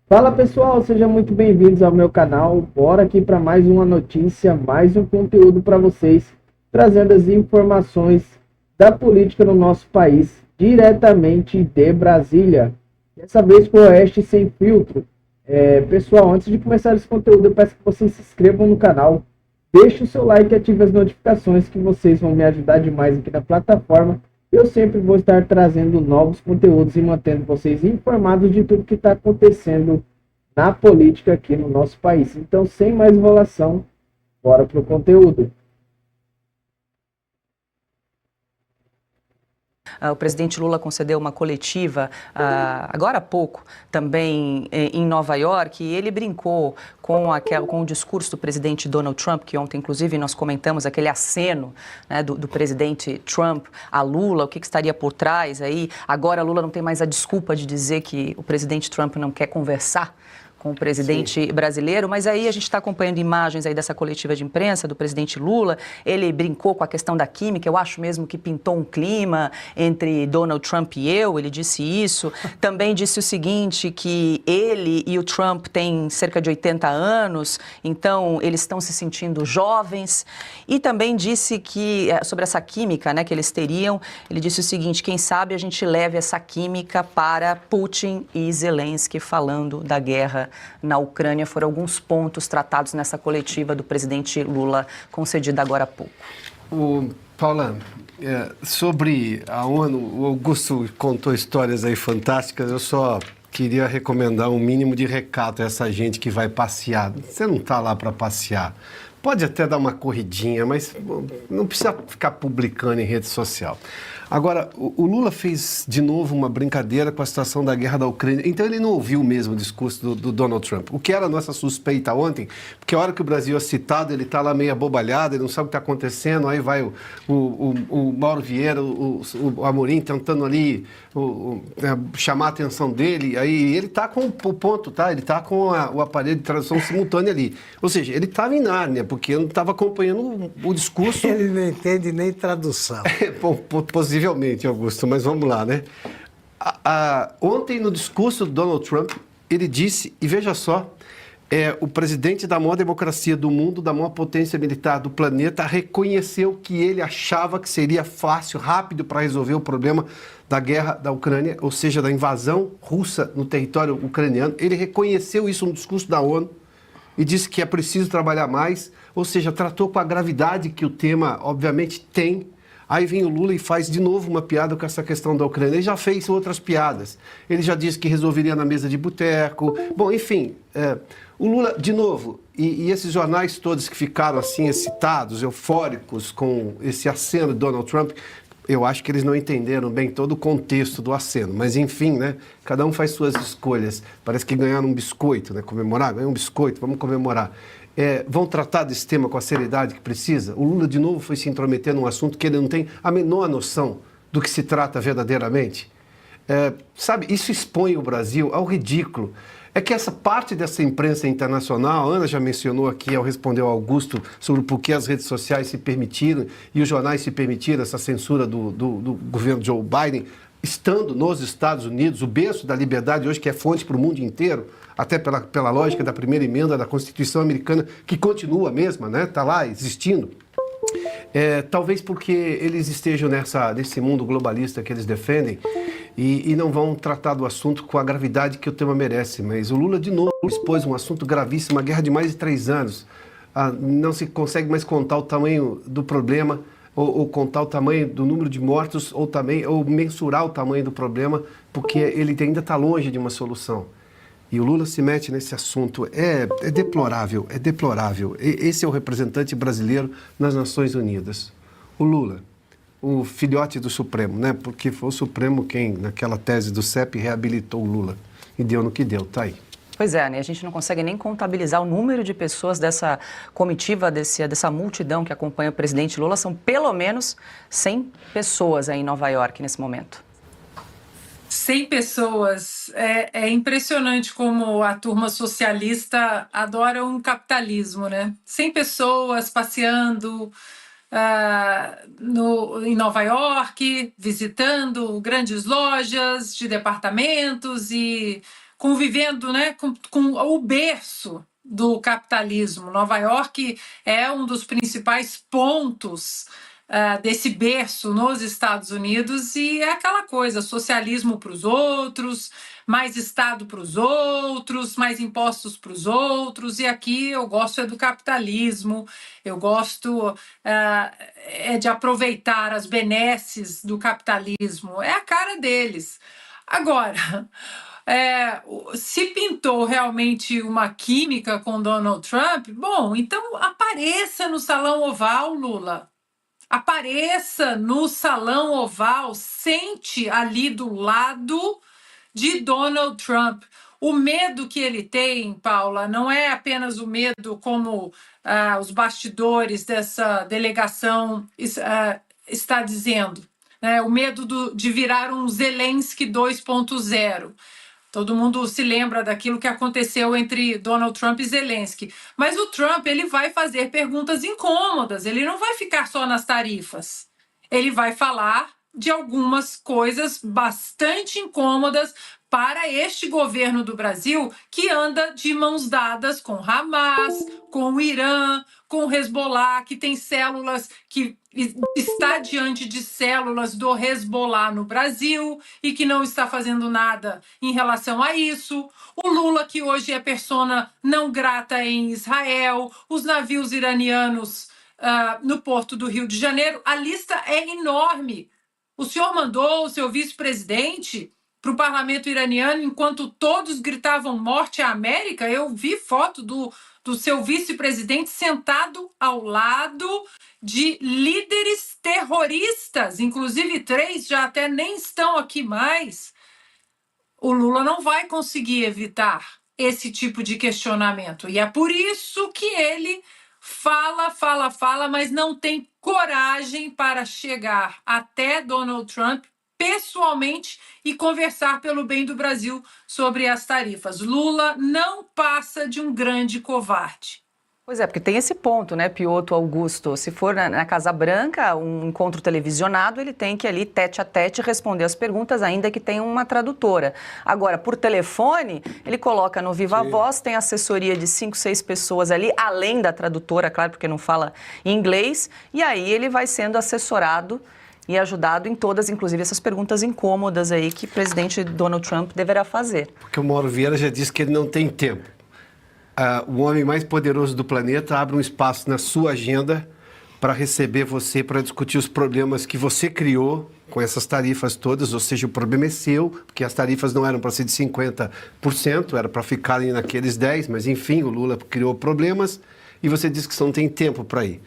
Fala pessoal, sejam muito bem-vindos ao meu canal. Bora aqui para mais uma notícia, mais um conteúdo para vocês, trazendo as informações da política no nosso país, diretamente de Brasília. Dessa vez para o Oeste Sem Filtro. Pessoal, antes de começar esse conteúdo, eu peço que vocês se inscrevam no canal, deixe o seu like e ative as notificações, que vocês vão me ajudar demais aqui na plataforma. Eu sempre vou estar trazendo novos conteúdos e mantendo vocês informados de tudo que está acontecendo na política aqui no nosso país. Então, sem mais enrolação, bora pro conteúdo. O presidente Lula concedeu uma coletiva agora há pouco, também em Nova York, e ele brincou com o discurso do presidente Donald Trump, que ontem, inclusive, nós comentamos aquele aceno, né, do presidente Trump a Lula, o que estaria por trás aí. Agora Lula não tem mais a desculpa de dizer que o presidente Trump não quer conversar com o presidente brasileiro, mas aí a gente está acompanhando imagens aí dessa coletiva de imprensa do presidente Lula. Ele brincou com a questão da química, eu acho mesmo que pintou um clima entre Donald Trump e eu, ele disse isso. Também disse o seguinte, que ele e o Trump têm cerca de 80 anos, então eles estão se sentindo jovens. E também disse que, sobre essa química, né, que eles teriam, ele disse o seguinte, quem sabe a gente leve essa química para Putin e Zelensky, falando da guerra na Ucrânia. Foram alguns pontos tratados nessa coletiva do presidente Lula, concedida agora há pouco. Paula, sobre a ONU, o Augusto contou histórias aí fantásticas, eu só queria recomendar um mínimo de recato a essa gente que vai passear. Você não está lá para passear. Pode até dar uma corridinha, mas não precisa ficar publicando em rede social. Agora, o Lula fez de novo uma brincadeira com a situação da guerra da Ucrânia. Então ele não ouviu mesmo o discurso do Donald Trump. O que era a nossa suspeita ontem, porque a hora que o Brasil é citado, ele está lá meio abobalhado, ele não sabe o que está acontecendo, aí vai o Mauro Vieira, o Amorim tentando ali chamar a atenção dele, aí ele está com o ponto, tá? Ele está com o aparelho de tradução simultânea ali. Ou seja, ele estava em Nárnia, porque não estava acompanhando o discurso. Ele não entende nem tradução. Possivelmente, Augusto, mas vamos lá, né? Ontem, no discurso do Donald Trump, ele disse, e veja só, o presidente da maior democracia do mundo, da maior potência militar do planeta, reconheceu que ele achava que seria fácil, rápido para resolver o problema da guerra da Ucrânia, ou seja, da invasão russa no território ucraniano. Ele reconheceu isso no discurso da ONU e disse que é preciso trabalhar mais, ou seja, tratou com a gravidade que o tema, obviamente, tem. Aí vem o Lula e faz de novo uma piada com essa questão da Ucrânia. Ele já fez outras piadas. Ele já disse que resolveria na mesa de boteco. Bom, enfim, o Lula, de novo, e esses jornais todos que ficaram assim excitados, eufóricos com esse aceno de Donald Trump, eu acho que eles não entenderam bem todo o contexto do aceno. Mas, enfim, né? Cada um faz suas escolhas. Parece que ganharam um biscoito, né? Comemorar, ganhar um biscoito, vamos comemorar. Vão tratar desse tema com a seriedade que precisa? O Lula, de novo, foi se intrometer num assunto que ele não tem a menor noção do que se trata verdadeiramente. Sabe, isso expõe o Brasil ao ridículo. É que essa parte dessa imprensa internacional, a Ana já mencionou aqui, ao responder ao Augusto, sobre por que as redes sociais se permitiram e os jornais se permitiram essa censura do governo Joe Biden, estando nos Estados Unidos, o berço da liberdade hoje, que é fonte para o mundo inteiro, até pela lógica da primeira emenda da Constituição americana, que continua a mesma, né? Está lá existindo. Talvez porque eles estejam nesse mundo globalista que eles defendem e não vão tratar do assunto com a gravidade que o tema merece. Mas o Lula, de novo, expôs um assunto gravíssimo, uma guerra de mais de 3 anos. Não se consegue mais contar o tamanho do problema, ou contar o tamanho do número de mortos, ou mensurar o tamanho do problema, porque ele ainda está longe de uma solução. E o Lula se mete nesse assunto. É deplorável, é deplorável. Esse é o representante brasileiro nas Nações Unidas. O Lula, o filhote do Supremo, né? Porque foi o Supremo quem, naquela tese do CEP, reabilitou o Lula. E deu no que deu, tá aí. Pois é, né? A gente não consegue nem contabilizar o número de pessoas dessa comitiva, dessa multidão que acompanha o presidente Lula. São pelo menos 100 pessoas aí em Nova York nesse momento. 100 pessoas. É impressionante como a turma socialista adora um capitalismo, né? 100 pessoas passeando em Nova York, visitando grandes lojas de departamentos e convivendo, né, com o berço do capitalismo. Nova York é um dos principais pontos desse berço nos Estados Unidos, e é aquela coisa, socialismo para os outros, mais Estado para os outros, mais impostos para os outros, e aqui eu gosto do capitalismo, eu gosto de aproveitar as benesses do capitalismo, é a cara deles. Agora, se pintou realmente uma química com Donald Trump, bom, então apareça no Salão Oval, Lula. Apareça no Salão Oval, sente ali do lado de Donald Trump. O medo que ele tem, Paula, não é apenas o medo como os bastidores dessa delegação está dizendo, né? O medo de virar um Zelensky 2.0. Todo mundo se lembra daquilo que aconteceu entre Donald Trump e Zelensky. Mas o Trump, ele vai fazer perguntas incômodas, ele não vai ficar só nas tarifas. Ele vai falar de algumas coisas bastante incômodas para este governo do Brasil, que anda de mãos dadas com Hamas, com o Irã, com o Hezbollah, que tem células, que está diante de células do Hezbollah no Brasil e que não está fazendo nada em relação a isso. O Lula, que hoje é persona não grata em Israel, os navios iranianos no porto do Rio de Janeiro. A lista é enorme. O senhor mandou o seu vice-presidente para o parlamento iraniano enquanto todos gritavam morte à América? Eu vi foto do seu vice-presidente sentado ao lado de líderes terroristas, inclusive 3 já até nem estão aqui mais. O Lula não vai conseguir evitar esse tipo de questionamento. E é por isso que ele fala, mas não tem coragem para chegar até Donald Trump pessoalmente e conversar pelo bem do Brasil sobre as tarifas. Lula não passa de um grande covarde. Pois é, porque tem esse ponto, né, Piotr Augusto? Se for na Casa Branca, um encontro televisionado, ele tem que ali, tete a tete, responder as perguntas, ainda que tenha uma tradutora. Agora, por telefone, ele coloca no Viva Voz, tem assessoria de 5, 6 pessoas ali, além da tradutora, claro, porque não fala inglês, e aí ele vai sendo assessorado e ajudado em todas, inclusive essas perguntas incômodas aí que o presidente Donald Trump deverá fazer. Porque o Mauro Vieira já disse que ele não tem tempo. O homem mais poderoso do planeta abre um espaço na sua agenda para receber você, para discutir os problemas que você criou com essas tarifas todas, ou seja, o problema é seu, porque as tarifas não eram para ser de 50%, era para ficarem naqueles 10%, mas enfim, o Lula criou problemas e você diz que você não tem tempo para ir.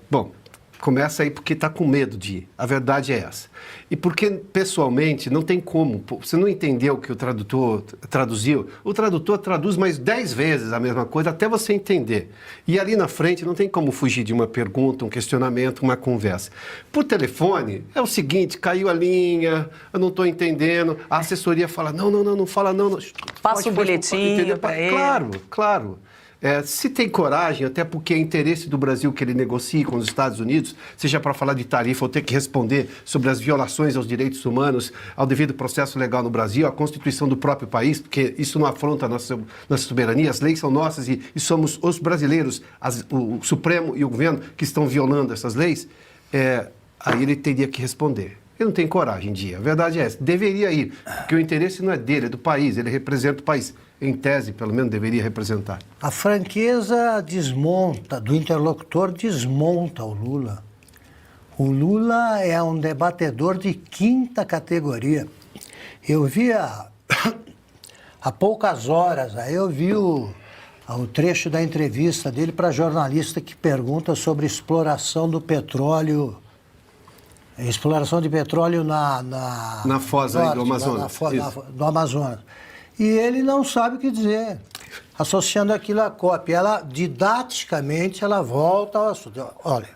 Bom, começa aí porque está com medo de ir. A verdade é essa. E porque, pessoalmente, não tem como. Você não entendeu o que o tradutor traduziu? O tradutor traduz mais 10 vezes a mesma coisa até você entender. E ali na frente não tem como fugir de uma pergunta, um questionamento, uma conversa. Por telefone, é o seguinte, caiu a linha, eu não estou entendendo. A assessoria fala, não fala não. Passa o boletim para ele. Claro. Se tem coragem, até porque é interesse do Brasil que ele negocie com os Estados Unidos, seja para falar de tarifa ou ter que responder sobre as violações aos direitos humanos, ao devido processo legal no Brasil, à Constituição do próprio país, porque isso não afronta a nossa soberania, as leis são nossas e somos os brasileiros, o Supremo e o governo que estão violando essas leis, aí ele teria que responder. Ele não tem coragem de ir, a verdade é essa. Deveria ir, porque o interesse não é dele, é do país, ele representa o país. Em tese, pelo menos, deveria representar. A franqueza desmonta, do interlocutor desmonta o Lula. O Lula é um debatedor de 5ª categoria. Eu vi há poucas horas, aí eu vi o trecho da entrevista dele para a jornalista que pergunta sobre exploração do petróleo. Exploração de petróleo na foz aí do Amazonas. Do Amazonas. E ele não sabe o que dizer, associando aquilo à COP. Ela, didaticamente, ela volta ao assunto. Olha,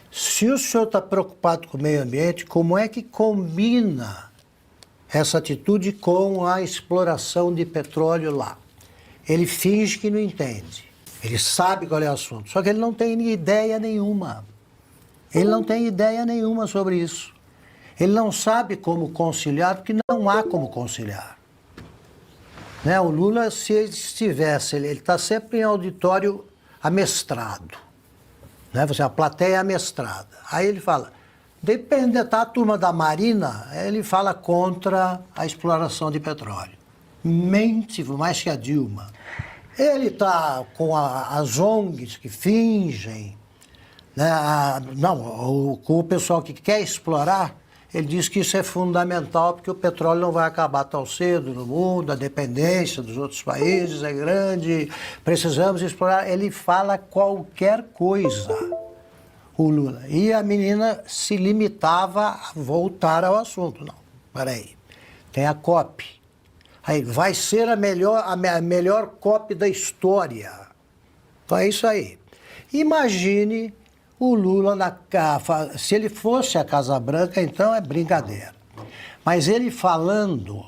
se o senhor está preocupado com o meio ambiente, como é que combina essa atitude com a exploração de petróleo lá? Ele finge que não entende. Ele sabe qual é o assunto, só que ele não tem ideia nenhuma. Ele não tem ideia nenhuma sobre isso. Ele não sabe como conciliar, porque não há como conciliar. Né? O Lula, se ele estivesse, ele está sempre em auditório amestrado. Né? A plateia é amestrada. Aí ele fala, depende, tá a turma da Marina, ele fala contra a exploração de petróleo. Mente mais que a Dilma. Ele está com as ONGs que fingem, né? Com o pessoal que quer explorar, ele diz que isso é fundamental porque o petróleo não vai acabar tão cedo no mundo, a dependência dos outros países é grande, precisamos explorar. Ele fala qualquer coisa, o Lula. E a menina se limitava a voltar ao assunto. Não, peraí, tem a COP. Aí, vai ser a melhor COP da história. Então é isso aí. Imagine o Lula, se ele fosse a Casa Branca, então é brincadeira. Mas ele falando,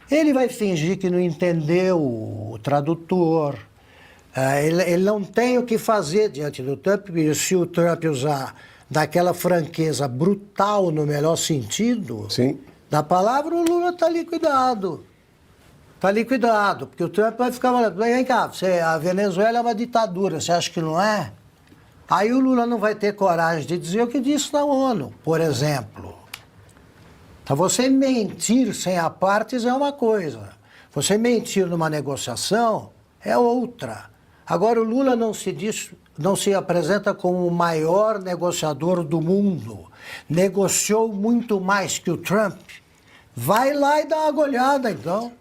ele vai fingir que não entendeu o tradutor. Ele não tem o que fazer diante do Trump, e se o Trump usar daquela franqueza brutal no melhor sentido, Sim. da palavra, o Lula está liquidado. Está liquidado, porque o Trump vai ficar falando, vem cá, a Venezuela é uma ditadura, você acha que não é? Aí o Lula não vai ter coragem de dizer o que disse na ONU, por exemplo. Então você mentir sem apartes é uma coisa, você mentir numa negociação é outra. Agora o Lula não se apresenta como o maior negociador do mundo, negociou muito mais que o Trump. Vai lá e dá uma olhada então.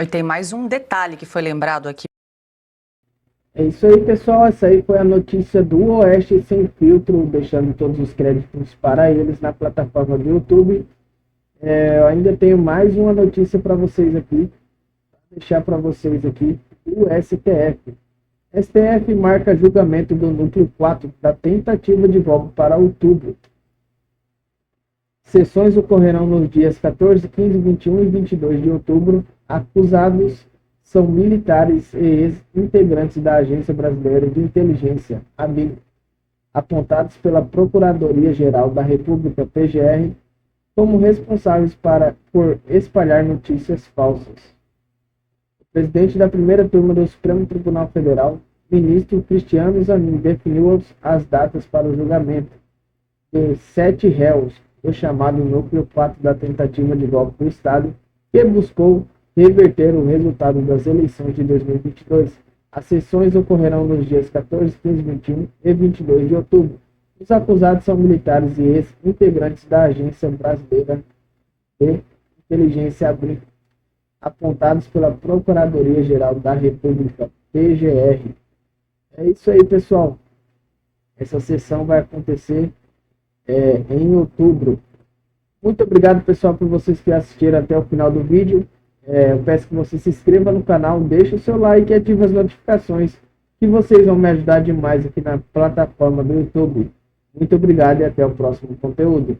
E tem mais um detalhe que foi lembrado aqui. É isso aí, pessoal. Essa aí foi a notícia do Oeste Sem Filtro, deixando todos os créditos para eles na plataforma do YouTube. Eu ainda tenho mais uma notícia para vocês aqui. Vou deixar para vocês aqui o STF. STF marca julgamento do núcleo 4 da tentativa de golpe para outubro. Sessões ocorrerão nos dias 14, 15, 21 e 22 de outubro. Acusados são militares e ex-integrantes da Agência Brasileira de Inteligência, ABIN, apontados pela Procuradoria-Geral da República, PGR, como responsáveis por espalhar notícias falsas. O presidente da primeira turma do Supremo Tribunal Federal, ministro Cristiano Zanin, definiu as datas para o julgamento de 7 réus do chamado Núcleo 4 da tentativa de golpe do Estado, que buscou reverter o resultado das eleições de 2022. As sessões ocorrerão nos dias 14, 15, 21 e 22 de outubro. Os acusados são militares e ex-integrantes da Agência Brasileira de Inteligência, ABIN, apontados pela Procuradoria-Geral da República, PGR. É isso aí, pessoal. Essa sessão vai acontecer em outubro. Muito obrigado, pessoal, por vocês que assistiram até o final do vídeo. Eu peço que você se inscreva no canal, deixe o seu like e ative as notificações, que vocês vão me ajudar demais aqui na plataforma do YouTube. Muito obrigado e até o próximo conteúdo.